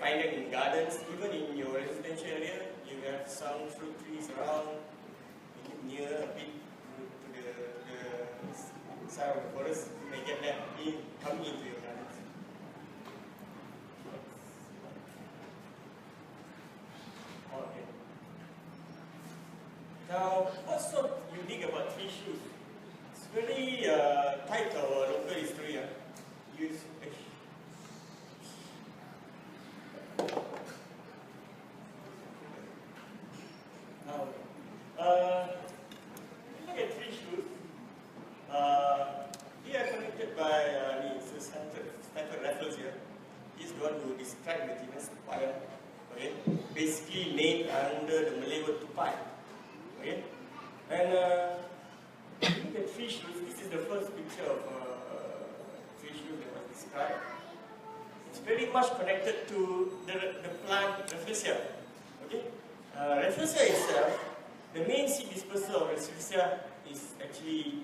find them in gardens, even in your residential area. You have some fruit trees around, near a bit to the side of the forest. You may get them coming into your gardens. Okay. Now, what's so unique about tree shrews? It's very tied to our local history. Look at tree shrews. They are connected by Stanford Raffles here. He's the one who described the genus Kuala. Okay, basically named under the Malay word tupai. Okay, and look at tree shrews. This is the first picture of tree shrews that was described. It's very much connected to the plant Rafflesia. Okay, Rafflesia itself, the main seed dispersal of Rafflesia is actually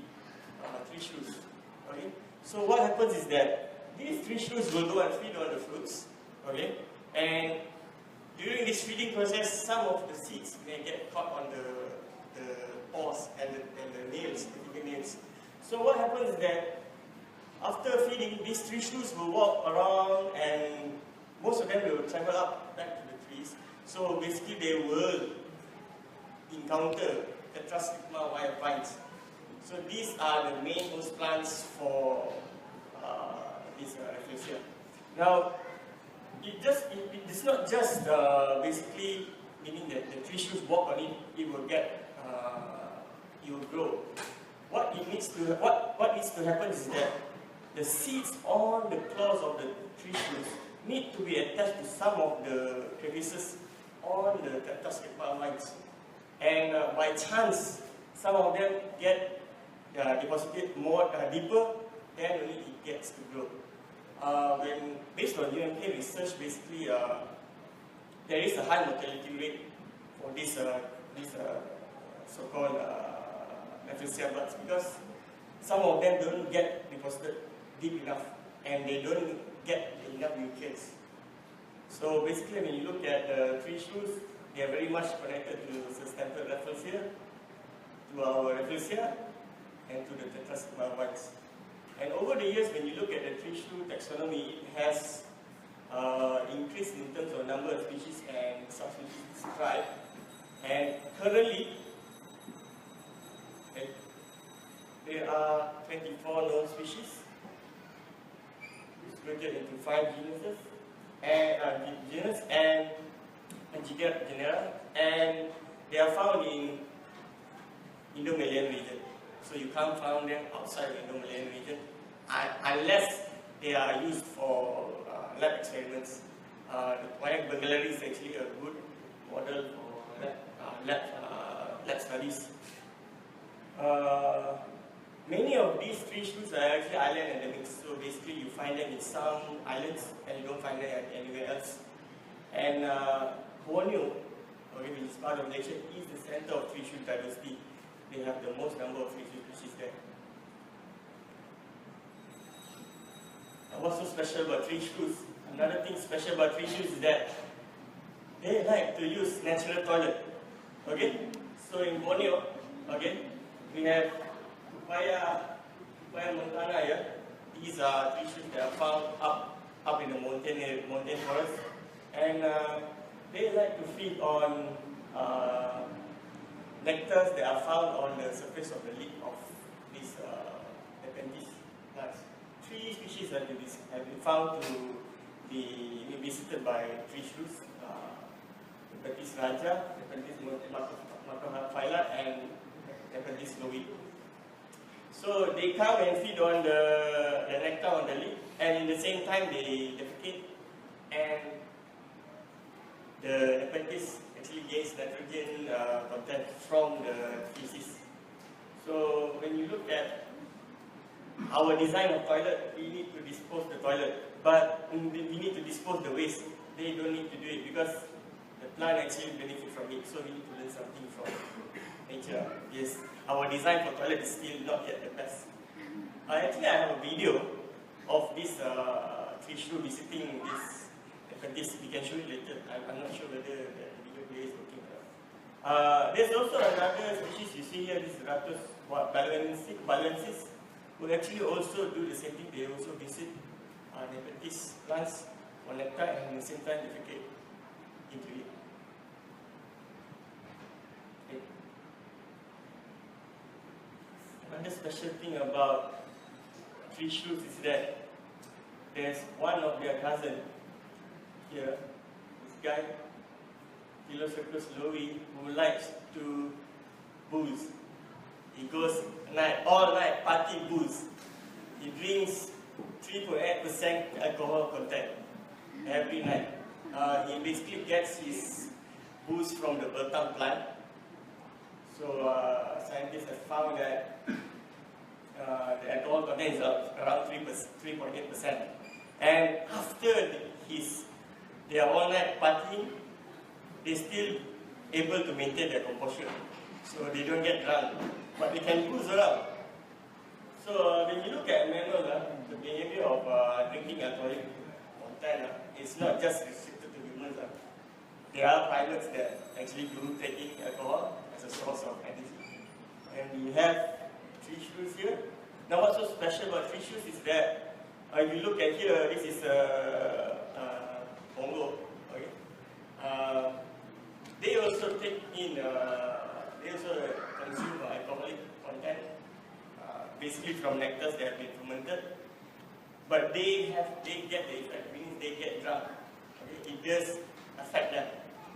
tree shrews. Okay, so what happens is that these tree shrews will go and feed on the fruits. Okay, and during this feeding process, some of the seeds may get caught on the paws and the nails, the fingernails. So what happens is that after feeding, these tree shrews will walk around, and most of them will travel up back to the trees. So basically, they will encounter tetrastigma wire vines. So these are the main host plants for this Rafflesia. Now, it's not just basically meaning that the tree shrews walk on it, it will grow. What needs to happen is that the seeds on the claws of the tree shrews need to be attached to some of the crevices on the tetrastigma vines. And by chance, some of them get deposited more deeper, then only it gets to grow. Based on UMK research, basically there is a high mortality rate for this so-called Rafflesia buds, because some of them don't get deposited deep enough and they don't get enough nutrients. So basically, when you look at the tree shrews, they are very much connected to the Stanford Raffles here, to our Rafflesia, and to the tetrastigma vines. And over the years, when you look at the tree shrew taxonomy, it has increased in terms of number of species and subspecies described. And currently, there are 24 known species, distributed into 5 genuses and genera, and they are found in Indo-Malayan region. So you can't find them outside the Indo-Malayan region unless they are used for lab experiments. The Wayang Bengalari is actually a good model for lab studies. Many of these tree shrews are actually island endemics, so basically you find them in some islands and you don't find them anywhere else. And Borneo, which is part of Malaysia, is the center of tree shrew diversity. They have the most number of tree shrew species there. What's so special about tree shrews? Another thing special about tree shrews is that they like to use natural toilet. Okay? So in Borneo, okay, we have Kuala Montana here. These are tree shrews that are found up in the mountain forest, and they like to feed on nectars that are found on the surface of the lip of these Nepenthes plants. 3 species have been found to be visited by tree shrews: Nepenthes raja, Nepenthes macrophylla, and Nepenthes lowi. So they come and feed on the nectar on the lip, and in the same time they defecate, and the Nepenthes actually gains nitrogen content from the feces. So when you look at our design of toilet, we need to dispose the toilet, but we need to dispose the waste. They don't need to do it because the plant actually benefit from it, so we need to learn something from nature. Yes, our design for toilet is still not yet the best. Actually, I have a video of this tree shrew visiting this Nepenthes. We can show it later. I'm not sure whether the video player is working or not. There's also another species you see here, this Ratus balensis, who actually also do the same thing. They also visit Nepenthes plants for nectar and at the same time defecate into it. Okay. Another special thing about tree shrews is that there's one of their cousin here, this guy, Philosopherus lowi, who likes to booze. He goes all night party booze. He drinks 3.8% alcohol content every night. He basically gets his booze from the Badan plant. So scientists have found that the alcohol content is around 3.8%. And after their all night partying, they're still able to maintain their composure. So they don't get drunk, but they can booze around. So when you look at mammals, the behavior of drinking alcoholic content is not just restricted to humans. There are primates that actually do taking alcohol as a source of energy. And we have tree shrews here. Now what's so special about tree shrews is that if you look at here, this is Bongo. Okay. They also take in, they also consume alcoholic content, basically from nectars that have been fermented. But they get the effect, meaning they get drunk. Okay? It does affect them.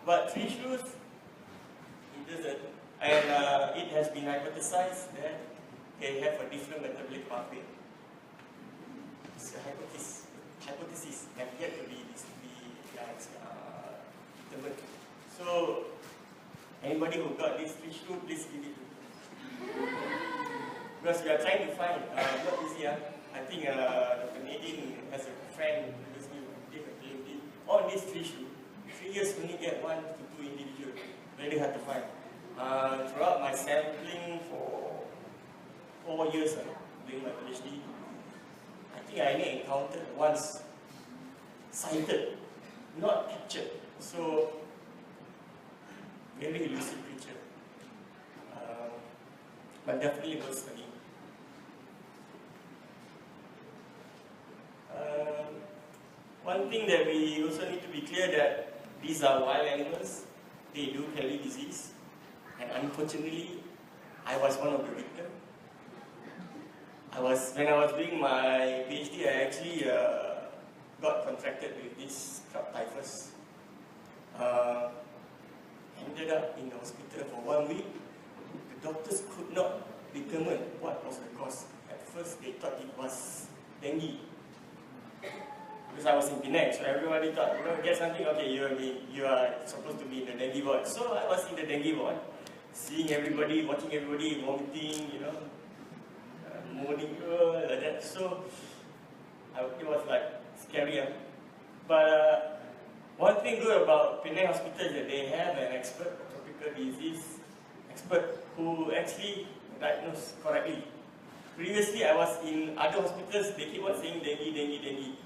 But tree shrews, it doesn't. And it has been hypothesized that they have a different metabolic pathway. It's a hypothesis have yet to be determined. So, anybody who got this tree shrew, please give it to me. Because we are trying to find, not easy, I think Dr. Nadine has a friend who gave a PhD on this tree shrew. 3 years only get 1 to 2 individuals. Very hard to find. Throughout my sampling for 4 years doing my PhD, I think I only encountered once, sighted, not captured. So, very elusive creature. But definitely worth studying. One thing that we also need to be clear that these are wild animals. They do carry disease. And unfortunately, I was one of the victims. When I was doing my PhD, I actually got contracted with this crab typhus. Ended up in the hospital for 1 week. The doctors could not determine what was the cause. At first, they thought it was dengue. Because I was in Penang, so everybody thought, get something, okay, you are supposed to be in the dengue ward. So I was in the dengue ward, seeing everybody, watching everybody vomiting, moaning, like that. So it was like scary. But one thing good about Penang Hospital is that they have an expert, tropical disease expert, who actually diagnosed correctly. Previously, I was in other hospitals, they keep on saying dengue.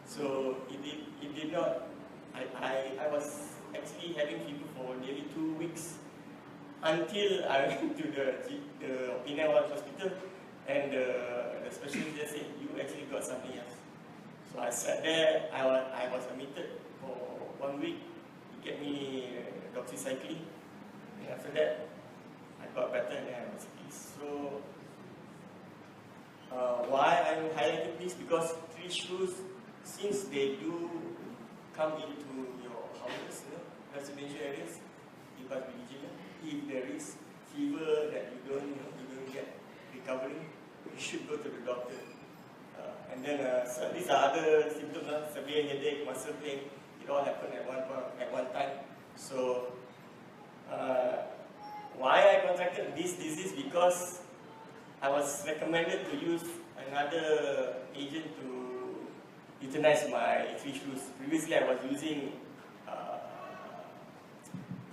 So it did not, I was actually having fever for nearly 2 weeks until I went to the Penang Hospital, and the specialist just said, you actually got something else. So I sat there, I was admitted for 1 week. He gave me doxycycline, and after that, I got better and I was released. So, why I'm highlighting this? Because tree shrews, since they do come into your houses, residential areas, you must be vigilant. If there is fever that you don't get recovering, you should go to the doctor. And then so these are other symptoms, severe headache, muscle pain. It all happened at one time. So why I contracted this disease? Because I was recommended to use another agent to euthanize my tree shrews. Previously, I was using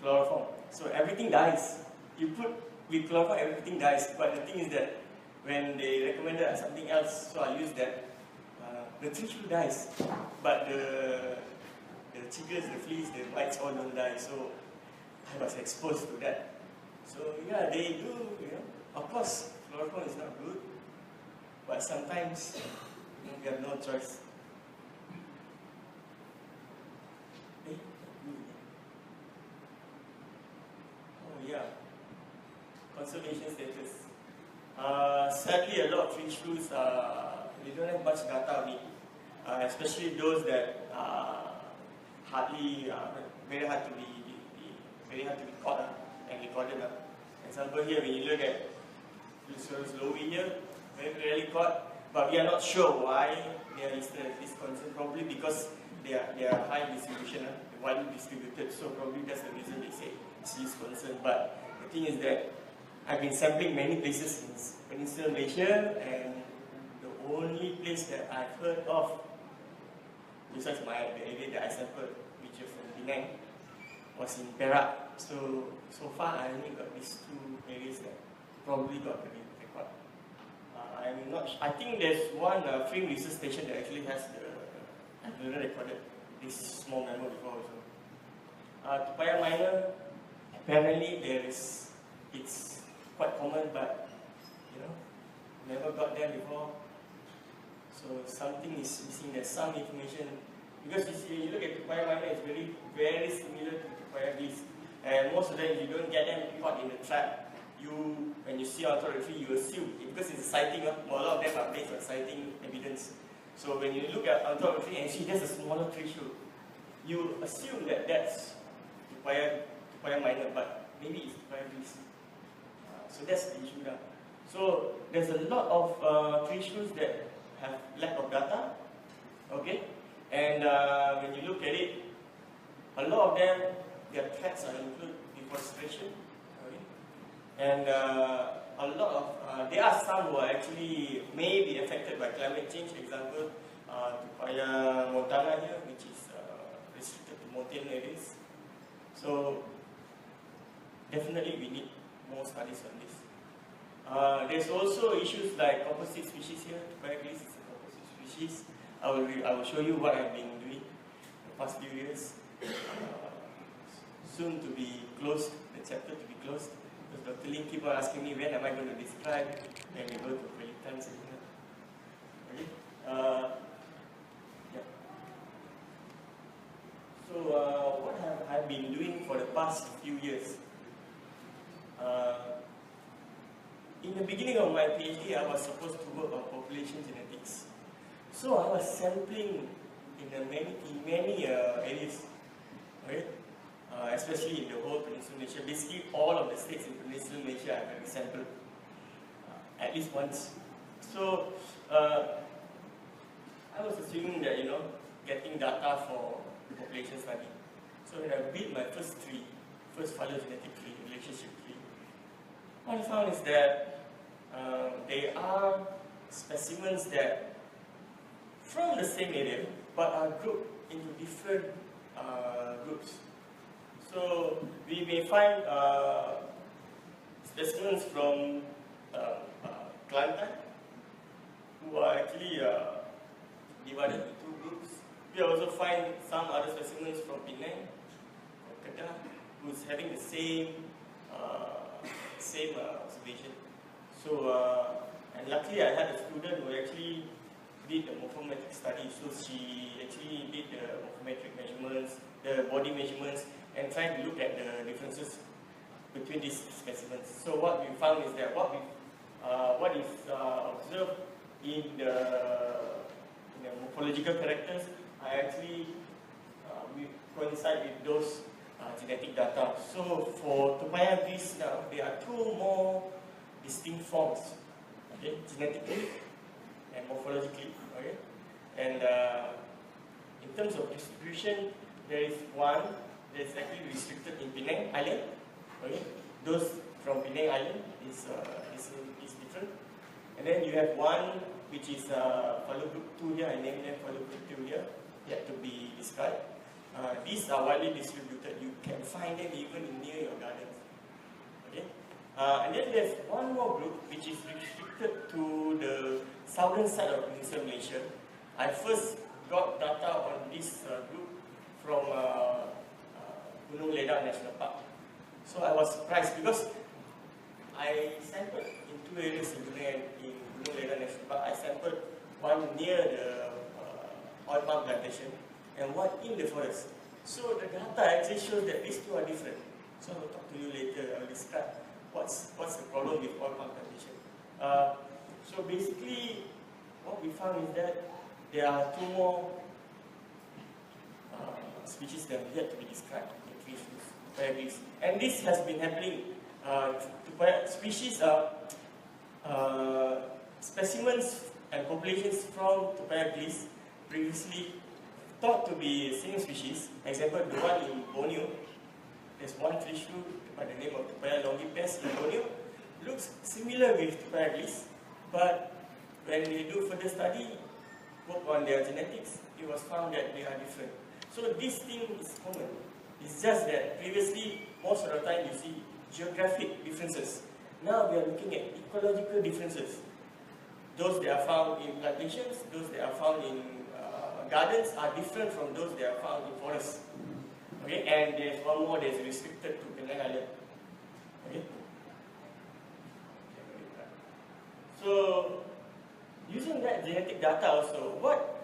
chloroform. So everything dies. You put with chloroform, everything dies. But the thing is that when they recommended something else, so I used that, the tree shrew dies. But the chickens, the fleas, the mites all don't die. So I was exposed to that. So yeah, they do, of course, chloroform is not good, but sometimes we have no choice. Oh yeah, conservation status. Sadly, a lot of fish shrews, we don't have much data on it, especially those that very hard to be caught and recorded. Example here, when you look at Shrews lowy here, very rarely caught, but we are not sure why they are listed as this concern. Probably because they are high distribution, widely distributed. So probably that's the reason they say it's this concern. But the thing is that I've been sampling many places in Peninsular Malaysia, and the only place that I've heard of, besides the area that I sampled, which is from Penang, was in Perak. So far I only got these two areas that probably got the record. I'm not. I think there's one film research station that actually has I've never recorded this small mammal before also. Tupaya minor, apparently it's quite common, but never got there before. So something is missing. There's some information, because you look at Tupaya minor, it's very similar to Tupaya geese, and most of them, you don't get them caught in the trap. When you see orthography, you assume, because it's a sighting, a lot of them are based on sighting evidence. So when you look at orthography and see there's a smaller tree shrew, you assume that that's Tupaya minor, but maybe it's Tupaya geese. So that's the issue now. So there's a lot of tree shrews that have lack of data, okay? And when you look at it, a lot of them, their threats are include deforestation, okay? And a lot of, there are some who are actually may be affected by climate change. Example, Tupaya montana here, which is restricted to mountain areas. So definitely we need more studies on this. There's also issues like composite species here. Tupaya geese is a composite species. I will show you what I've been doing the past few years. Soon to be closed, the chapter to be closed. Because Dr. Ling keep on asking me when am I going to describe, when we go to Warisan seminar. Okay? Yeah. So what have I been doing for the past few years? In the beginning of my PhD, I was supposed to work on population genetics. So I was sampling in many areas, right? Especially in the whole Peninsular Malaysia. Basically, all of the states in Peninsular Malaysia I have sampled at least once. So I was assuming that getting data for population study. So when I built my first phylogenetic tree, relationship tree, what I found is that there are specimens that from the same area but are grouped into different groups. So we may find specimens from Kelantan who are actually divided into two groups. We also find some other specimens from Penang, from Kedah, who's having the same observation. So and luckily I had a student who actually did the morphometric study. So she actually did the morphometric measurements, the body measurements, and tried to look at the differences between these specimens. So what we found is that what is observed in the morphological characters are actually we coincide with those genetic data. So for Tupaya geese now, there are two more distinct forms, okay, genetically and morphologically, okay. And in terms of distribution, there is one that is actually restricted in Penang Island, okay. Those from Penang Island is different. And then you have one which is follow group 2 here. I named them follow group 2 here, yet to be described. These are widely distributed. You can find them even near your gardens. Okay? And then there's one more group which is restricted to the southern side of Peninsular Malaysia. I first got data on this group from Gunung Ledang National Park. So I was surprised because I sampled in 2 areas in Gunung Ledang National Park. I sampled one near the oil palm plantation and one in the forest. So the data actually shows that these two are different. So I will talk to you later. I will describe what's the problem with oil palm plantation. So basically, what we found is that there are 2 more species that have yet to be described in tree shrews. And this has been happening. Species are specimens and populations from Tupayalis previously thought to be same species. Example, the one in Borneo. There's one tree shrew by the name of Tupaya longipes in Borneo. Looks similar with Tupayalis, but when they do further study, work on their genetics, it was found that they are different. So this thing is common. It's just that previously, most of the time you see geographic differences. Now we are looking at ecological differences. Those that are found in plantations, those that are found in gardens are different from those that are found in forests. Okay, and there's one more that is restricted to Penang Island. Okay. So using that genetic data also, what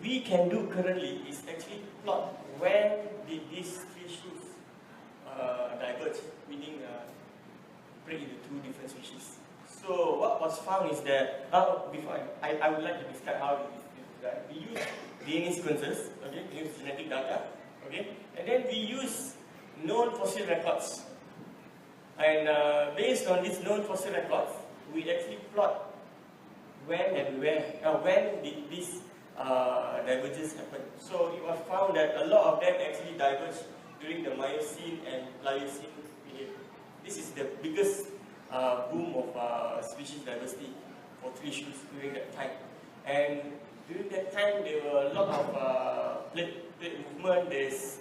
we can do currently is actually plot when did these tree shrews diverge, meaning break into 2 different species. So what was found is that, before I would like to describe how we use DNA sequences, okay, we use genetic data, okay, and then we use known fossil records. And based on these known fossil records, we actually plot when did these divergence happen. So it was found that a lot of them actually diverged during the Miocene and Pliocene period. This is the biggest boom of species diversity for tree shrews during that time. And during that time, there were a lot of plate movement. There's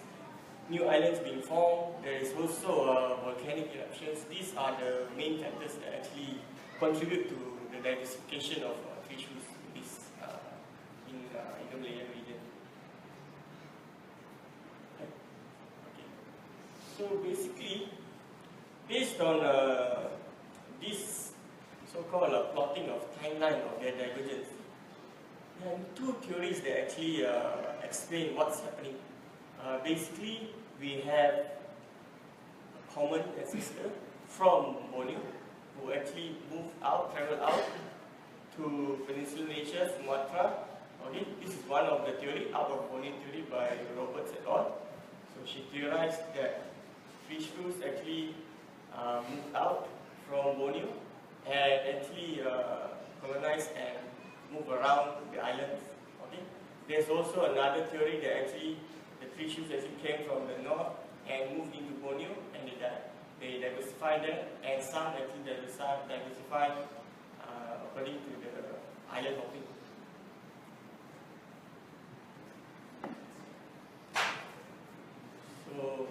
new islands being formed. There is also volcanic eruptions. These are the main factors that actually contribute to the diversification of tree shrews in the Malaysian region. Okay. So basically, based on this so-called plotting of timeline of their divergence, there are 2 theories that actually explain what's happening. Basically, we have a common ancestor from Borneo who actually traveled out to Peninsular Malaysia, Sumatra. Okay, this is one of the theory, out of Borneo theory by Roberts et al. So she theorized that tree shrews actually moved out from Borneo and actually colonized and move around the islands. Okay, there's also another theory that actually the tree shrews actually came from the north and moved into Borneo and they diversified there, and some actually diversified according to the island hopping. So,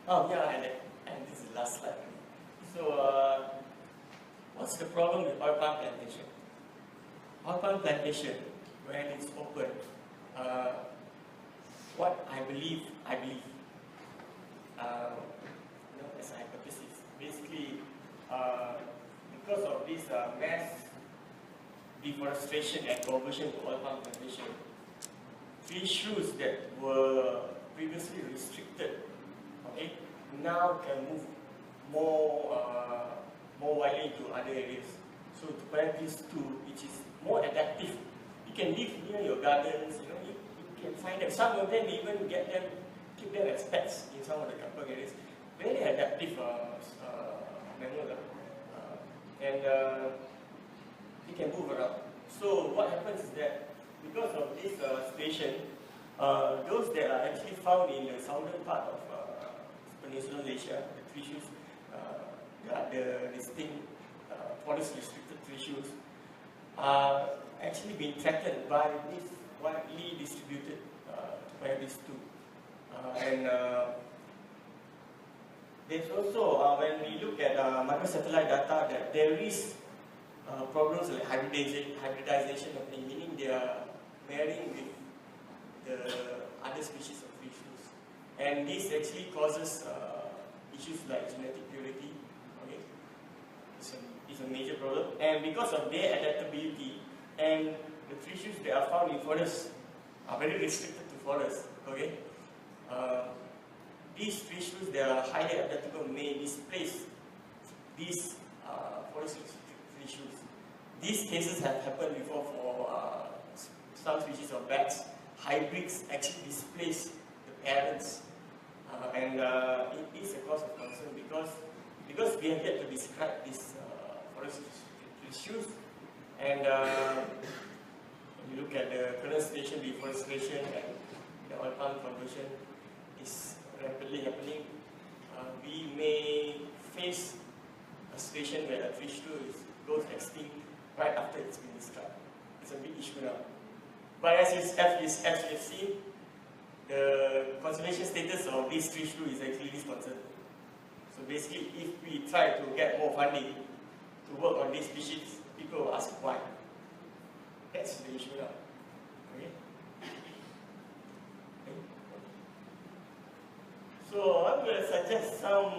and this is the last slide. So, what's the problem with oil palm plantation? Oil palm plantation, when it's open, what I believe, as a hypothesis, basically, because of this mass deforestation and conversion to oil palm plantation, tree shrews that were previously restricted, okay, now can move more widely to other areas. So to plant these 2, which is more adaptive, you can live near your gardens. You can find them. Some of them even keep them as pets in some of the kampung areas. Very adaptive mammal, and they can move around. So what happens is that because of this situation, those that are actually found in the southern part of Peninsular Malaysia, the tree shrews, the distinct forest restricted tree shrews, are actually being threatened by this widely distributed Tupayalis too. And there's also, when we look at microsatellite data, that there is problems like hybridization happening, meaning they are marrying with the other other species of tree shrews. And this actually causes issues like genetic purity. Okay, it's a major problem. And because of their adaptability, and the tree shrews that are found in forests are very restricted to forests. Okay, these tree shrews that are highly adaptable may displace these forest tree shrews. These cases have happened before for some species of bats. Hybrids actually displace the parents, and it is a cause of concern because we have yet to describe these forest tree shrews. And when you look at the current situation, deforestation and the oil palm conversion is rapidly happening, we may face a situation where a tree shrew goes extinct right after it's been described. It's a big issue now. But as you've seen, the conservation status of this tree shrew is actually this concern. So basically, if we try to get more funding to work on this species, people will ask why. That's the issue now. Okay? So I'm going to suggest some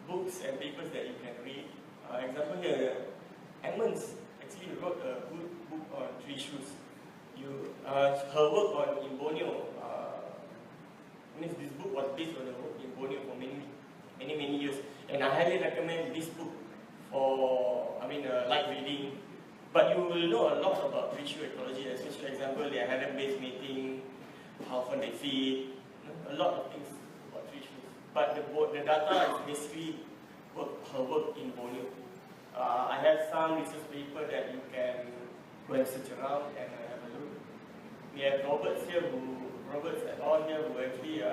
books and papers that you can read. Example here, Emmons actually wrote a good book on tree shrews. Her work in Borneo, this book was based on her work in Borneo for many years, and I highly recommend this book for light reading. But you will know a lot about tree shrew ecology, especially example their harem-based mating, how often they feed, a lot of things about tree shrews. But the data is basically her work in Borneo. I have some research paper that you can go and search around and have a look. We have Roberts et al. Here, who actually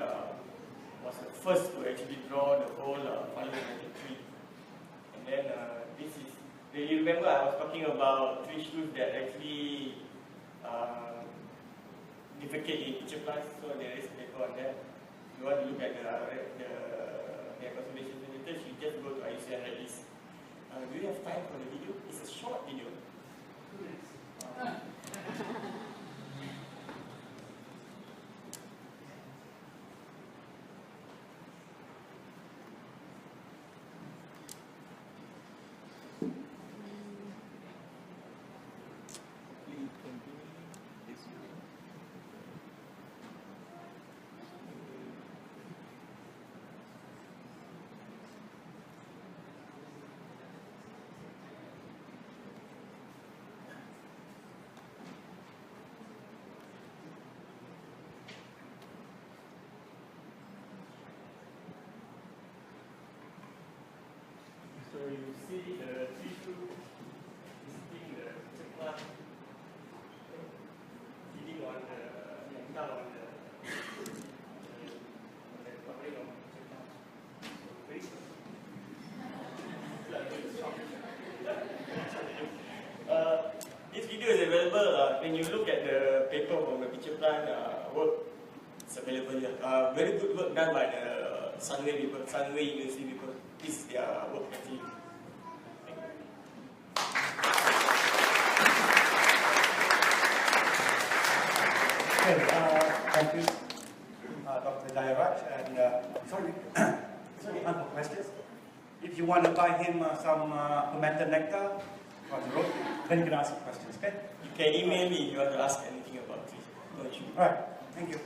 was the first to actually draw the whole phylogenetic tree. And then you remember I was talking about tree shrews that actually defecate in pitcher plants, so there is a paper on that. If you want to look at their conservation status, you just go to IUCN Red List. Do you have time for the video? It's a short video. So you see the tree shrew visiting the plant, feeding on the nectar on the covering of the plant. Very this video is available when you look at the paper from the pitcher plant work. It's available here. Very good work done by the Sunway University people. This is their work actually. Okay, thank you, Dr. Jayaraj. And sorry, it's only time for questions. If you want to buy him some fermented nectar on the road, then you can ask questions, okay? You can email me if you want to ask anything about this. No issue. All right, thank you.